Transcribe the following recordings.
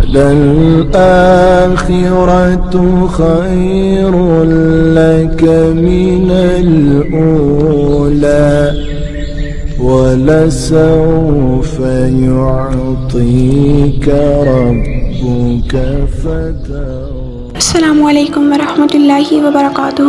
وَلَلْآخِرَةُ خَيْرٌ لَكَ مِنَ الْأُولَى وَلَسَوْفَ يُعْطِيكَ رَبُّكَ فَتَرْضَىٰ۔ السلام علیکم ورحمۃ اللہ وبرکاتہ۔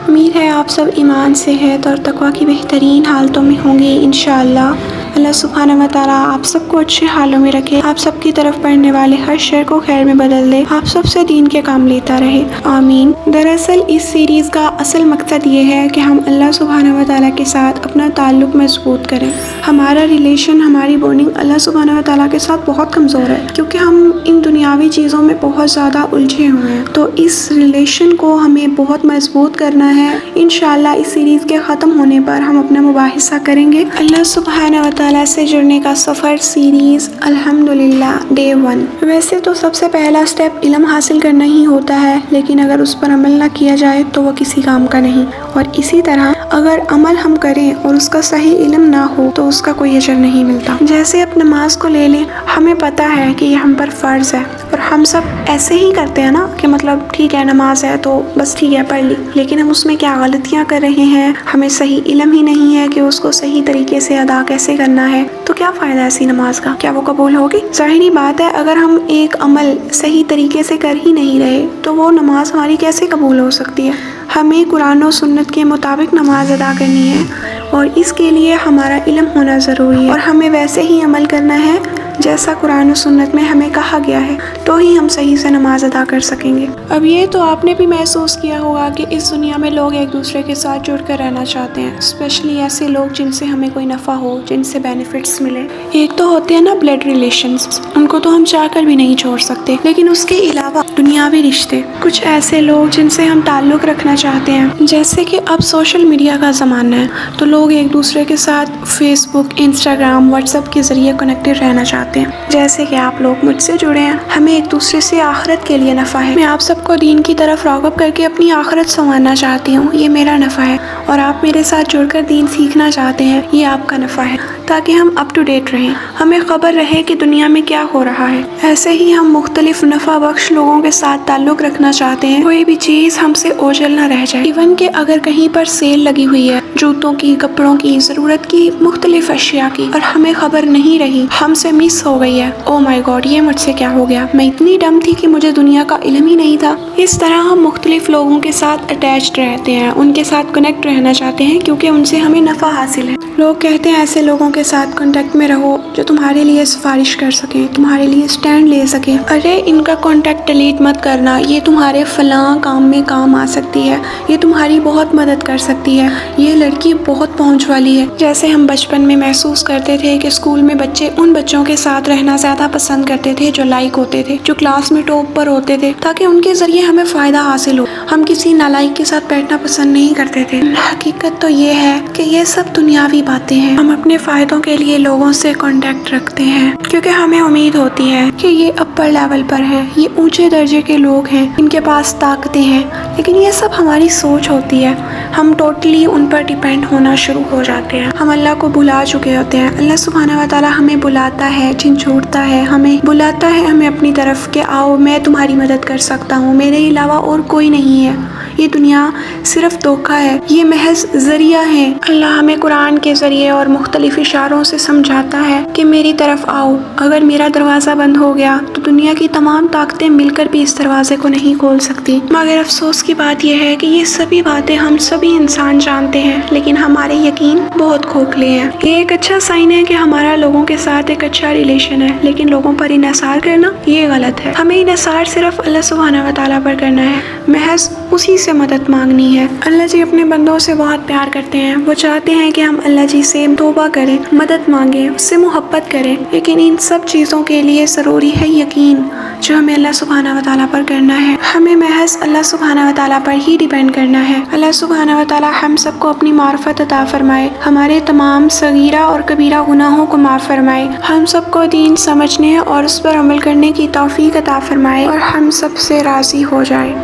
امید ہے آپ سب ایمان صحت اور تقوی کی بہترین حالتوں میں ہوں گے انشاءاللہ۔ اللہ سبحانہ و تعالیٰ آپ سب کو اچھے حالوں میں رکھے، آپ سب کی طرف پڑھنے والے ہر شر کو خیر میں بدل دے، آپ سب سے دین کے کام لیتا رہے، آمین۔ دراصل اس سیریز کا اصل مقصد یہ ہے کہ ہم اللہ سبحانہ و تعالیٰ کے ساتھ اپنا تعلق مضبوط کریں۔ ہمارا ریلیشن، ہماری بونڈنگ اللہ سبحانہ و تعالیٰ کے ساتھ بہت کمزور ہے، کیونکہ ہم ان دنیاوی چیزوں میں بہت زیادہ الجھے ہوئے ہیں۔ تو اس ریلیشن کو ہمیں بہت مضبوط کرنا ہے۔ انشاءاللہ اس سیریز کے ختم ہونے پر ہم اپنا مباحثہ کریں گے اللہ سبحانہ و تعالیٰ سے جڑنے کا سفر، سیریز الحمدللہ ڈے 1۔ ویسے تو سب سے پہلا سٹیپ علم حاصل کرنا ہی ہوتا ہے، لیکن اگر اس پر عمل نہ کیا جائے تو وہ کسی کام کا نہیں، اور اسی طرح اگر عمل ہم کریں اور اس کا صحیح علم نہ ہو تو اس کا کوئی اجر نہیں ملتا۔ جیسے اب نماز کو لے لیں، ہمیں پتہ ہے کہ یہ ہم پر فرض ہے، اور ہم سب ایسے ہی کرتے ہیں نا کہ مطلب ٹھیک ہے نماز ہے تو بس ٹھیک ہے پڑھ لی، لیکن ہم اس میں کیا غلطیاں کر رہے ہیں، ہمیں صحیح علم ہی نہیں ہے کہ اس کو صحیح طریقے سے ادا کیسے کرنا ہے، تو کیا فائدہ ایسی نماز کا؟ کیا وہ قبول ہوگی؟ ظاہری بات ہے، اگر ہم ایک عمل صحیح طریقے سے کر ہی نہیں رہے تو وہ نماز ہماری کیسے قبول ہو سکتی ہے؟ ہمیں قرآن و سنت کے مطابق نماز ادا کرنی ہے، اور اس کے لیے ہمارا علم ہونا ضروری ہے، اور ہمیں ویسے ہی عمل کرنا ہے جیسا قرآن و سنت میں ہمیں کہا گیا ہے، تو ہی ہم صحیح سے نماز ادا کر سکیں گے۔ اب یہ تو آپ نے بھی محسوس کیا ہوگا کہ اس دنیا میں لوگ ایک دوسرے کے ساتھ جڑ کر رہنا چاہتے ہیں، اسپیشلی ایسے لوگ جن سے ہمیں کوئی نفع ہو، جن سے بینیفٹس ملے۔ ایک تو ہوتے ہیں نا بلڈ ریلیشنز، ان کو تو ہم چاہ کر بھی نہیں چھوڑ سکتے، لیکن اس کے علاوہ دنیاوی رشتے، کچھ ایسے لوگ جن سے ہم تعلق رکھنا چاہتے ہیں۔ جیسے کہ اب سوشل میڈیا کا زمانہ ہے، تو لوگ ایک دوسرے کے ساتھ فیس بک، انسٹاگرام، واٹس ایپ کے ذریعے کنیکٹڈ رہنا چاہتے ہیں۔ جیسے کہ آپ لوگ مجھ سے جڑے ہیں، ہمیں ایک دوسرے سے آخرت کے لیے نفع ہے، میں آپ سب کو دین کی طرف راغب کر کے اپنی آخرت سنوارنا چاہتی ہوں، یہ میرا نفع ہے، اور آپ میرے ساتھ جڑ کر دین سیکھنا چاہتے ہیں، یہ آپ کا نفع ہے، تاکہ ہم اپ ٹو ڈیٹ رہیں، ہمیں خبر رہے کہ دنیا میں کیا ہو رہا ہے۔ ایسے ہی ہم مختلف نفع بخش لوگوں کے ساتھ تعلق رکھنا چاہتے ہیں، کوئی بھی چیز ہم سے اوجھل نہ رہ جائے۔ ایون کہ اگر کہیں پر سیل لگی ہوئی ہے، جوتوں کی، کپڑوں کی، ضرورت کی مختلف اشیاء کی، اور ہمیں خبر نہیں رہی، ہم سے مس ہو گئی ہے، او مائی گاڈ یہ مجھ سے کیا ہو گیا، میں اتنی ڈم تھی کہ مجھے دنیا کا علم ہی نہیں تھا۔ اس طرح ہم مختلف لوگوں کے ساتھ اٹیچڈ رہتے ہیں، ان کے ساتھ کنیکٹ رہنا چاہتے ہیں، کیونکہ ان سے ہمیں نفع حاصل ہے۔ لوگ کہتے ہیں ایسے لوگوں کے ساتھ کانٹیکٹ میں رہو جو تمہارے لیے سفارش کر سکیں، تمہارے لیے سٹینڈ لے سکیں۔ ارے ان کا کانٹیکٹ ڈیلیٹ مت کرنا، یہ تمہارے فلاں کام میں کام آ سکتی ہے، یہ تمہاری بہت مدد کر سکتی ہے، یہ لڑکی بہت پہنچ والی ہے۔ جیسے ہم بچپن میں محسوس کرتے تھے کہ اسکول میں بچے ان بچوں کے ساتھ رہنا زیادہ پسند کرتے تھے جو لائق ہوتے تھے، جو کلاس میں ٹاپ پر ہوتے تھے، تاکہ ان کے ذریعے ہمیں فائدہ حاصل ہو۔ ہم کسی نالائق کے ساتھ بیٹھنا پسند نہیں کرتے تھے۔ حقیقت تو یہ ہے کہ یہ سب دنیاوی باتیں ہیں، ہم اپنے فائدوں کے لیے لوگوں سے کانٹیکٹ رکھتے ہیں، کیونکہ ہمیں امید ہوتی ہے کہ یہ اپر لیول پر ہے، یہ اونچے درجے کے لوگ ہیں، ان کے پاس طاقتیں ہیں، لیکن یہ سب ہماری سوچ ہوتی ہے، ہم ٹوٹلی ان پر ڈیپینڈ ہونا شروع ہو جاتے ہیں، ہم اللہ کو بھلا چکے ہوتے ہیں۔ اللہ سبحانہ و تعالیٰ ہمیں بلاتا ہے، جھنجھوڑتا ہے، ہمیں بلاتا ہے ہمیں اپنی طرف کہ آؤ میں تمہاری مدد کر سکتا ہوں، میرے علاوہ اور کوئی نہیں ہے، یہ دنیا صرف دھوکہ ہے، یہ محض ذریعہ ہے۔ اللہ ہمیں قرآن کے ذریعے اور مختلف اشاروں سے سمجھاتا ہے کہ میری طرف آؤ، اگر میرا دروازہ بند ہو گیا تو دنیا کی تمام طاقتیں مل کر بھی اس دروازے کو نہیں کھول سکتی۔ مگر افسوس کی بات یہ ہے کہ یہ سبھی باتیں ہم سبھی انسان جانتے ہیں، لیکن ہمارے یقین بہت کھوکھلے ہیں۔ یہ ایک اچھا سائن ہے کہ ہمارا لوگوں کے ساتھ ایک اچھا ریلیشن ہے، لیکن لوگوں پر انحصار کرنا یہ غلط ہے۔ ہمیں انحصار صرف اللہ سبحانہ و تعالیٰ پر کرنا ہے، محض اسی سے مدد مانگنی ہے۔ اللہ جی اپنے بندوں سے بہت پیار کرتے ہیں، وہ چاہتے ہیں کہ ہم اللہ جی سے توبہ کریں، مدد مانگیں، اس سے محبت کریں، لیکن ان سب چیزوں کے لیے ضروری ہے یقین، جو ہمیں اللہ سبحانہ و تعالیٰ پر کرنا ہے۔ ہمیں محض اللہ سبحانہ و تعالیٰ پر ہی ڈیپینڈ کرنا ہے۔ اللہ سبحانہ و تعالیٰ ہم سب کو اپنی معرفت عطا فرمائے، ہمارے تمام صغیرہ اور کبیرہ گناہوں کو معاف فرمائے، ہم سب کو دین سمجھنے اور اس پر عمل کرنے کی توفیق عطا فرمائے، اور ہم سب سے راضی ہو جائے۔